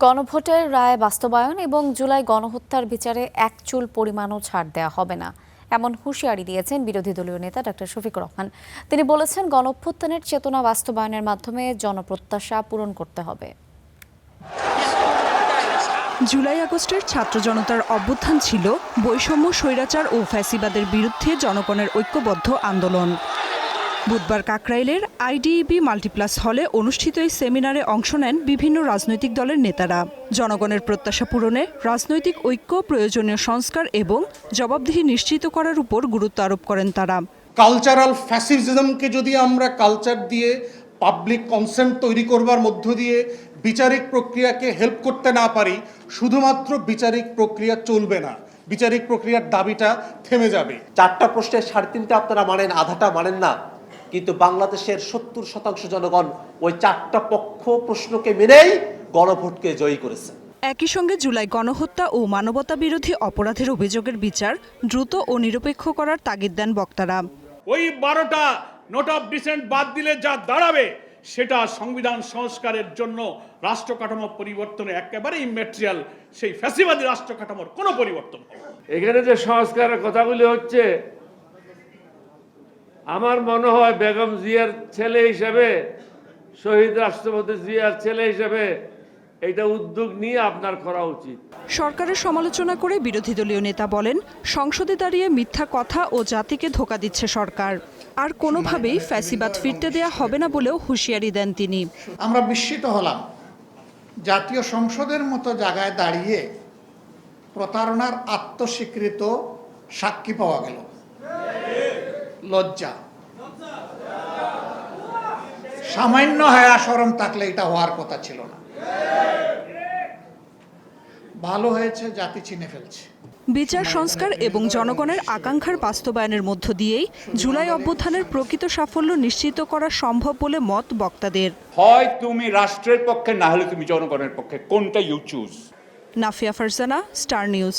গণভোটের রায় বাস্তবায়ন এবং জুলাই গণহত্যার বিচারে এক চুল পরিমাণও ছাড় দেওয়া হবে না, এমন হুঁশিয়ারি দিয়েছেন বিরোধী দলীয় নেতা ডক্টর শফিকুর রহমান। তিনি বলেছেন, গণঅভ্যুত্থানের চেতনা বাস্তবায়নের মাধ্যমে জনপ্রত্যাশা পূরণ করতে হবে। জুলাই আগস্টের ছাত্র জনতার অভ্যুত্থান ছিল বৈষম্য, স্বৈরাচার ও ফ্যাসিবাদের বিরুদ্ধে জনগণের ঐক্যবদ্ধ আন্দোলন। বুধবার কাকরাইলের আইডিইবি মাল্টিপ্লাস হলে অনুষ্ঠিত এই সেমিনারে অংশ নেন বিভিন্ন রাজনৈতিক দলের নেতারা। জনগণের প্রত্যাশা পূরণে রাজনৈতিক ঐক্য, প্রয়োজনীয় সংস্কার এবং জবাবদিহি নিশ্চিত করার উপর গুরুত্ব আরোপ করেন তারা। কালচারাল ফ্যাসিজমকে যদি আমরা কালচার দিয়ে পাবলিক কনসেন্ট তৈরি করবার মধ্য দিয়ে বিচারিক প্রক্রিয়াকে হেল্প করতে না পারি, শুধুমাত্র বিচারিক প্রক্রিয়া চলবে না, বিচারিক প্রক্রিয়ার দাবিটা থেমে যাবে। 4টা প্রশ্নের 3.5টা আপনারা মানেন, আধাটা মানেন না, কিন্তু বাংলাদেশের 70% জনগণ ওই 4টা পক্ষ প্রশ্নকে মেনেই গণভোটকে জয়ী করেছে। একই সঙ্গে জুলাই গণহত্যা ও মানবতা বিরোধী অপরাধের অভিযোগের বিচার দ্রুত ও নিরপেক্ষ করার তাগিদ দেন বক্তারা। ওই 12টা নোট অফ ডিসেন্ট বাদ দিলে যা দাঁড়াবে সেটা সংবিধান সংস্কারের জন্য রাষ্ট্র কাঠামো পরিবর্তনে একেবারে ইম্যাটেরিয়াল, সেই ফ্যাসিবাদী রাষ্ট্র কাঠামোর কোনো পরিবর্তন হবে। এখানে যে সংস্কারের কথাগুলি হচ্ছে, আমার মনে হয় বেগম জিয়ার ছেলে হিসেবে, শহীদ রাষ্ট্রপতি জিয়ার ছেলে হিসেবে এটা উদ্যোগ নিয়ে আপনার করা উচিত। সরকারের সমালোচনা করে বিরোধী দলীয় নেতা বলেন, সংসদে দাঁড়িয়ে মিথ্যা কথা ও জাতিকে ধোঁকা দিচ্ছে সরকার, আর কোনোভাবেই ফ্যাসিবাদ ফিরতে দেয়া হবে না বলেও হুঁশিয়ারি দেন তিনি। আমরা বিস্মিত হলাম, জাতীয় সংসদের মতো জায়গায় দাঁড়িয়ে প্রতারণার আত্মস্বীকৃত সাক্ষী পাওয়া গেল। লজ্জা, সামান্য হায়া শরম থাকলে এটা হওয়ার কথা ছিল না। ভালো হয়েছে জাতি চিনে ফেলছে। বিচার, সংস্কার এবং জনগণের আকাঙ্ক্ষার বাস্তবায়নের মধ্য দিয়েই জুলাই অভ্যুত্থানের প্রকৃত সাফল্য নিশ্চিত করা সম্ভব বলে মত বক্তাদের। হয় তুমি রাষ্ট্রের পক্ষে, না হলে তুমি জনগণের পক্ষে, কোনটা you choose. Nafia Farzana, star news.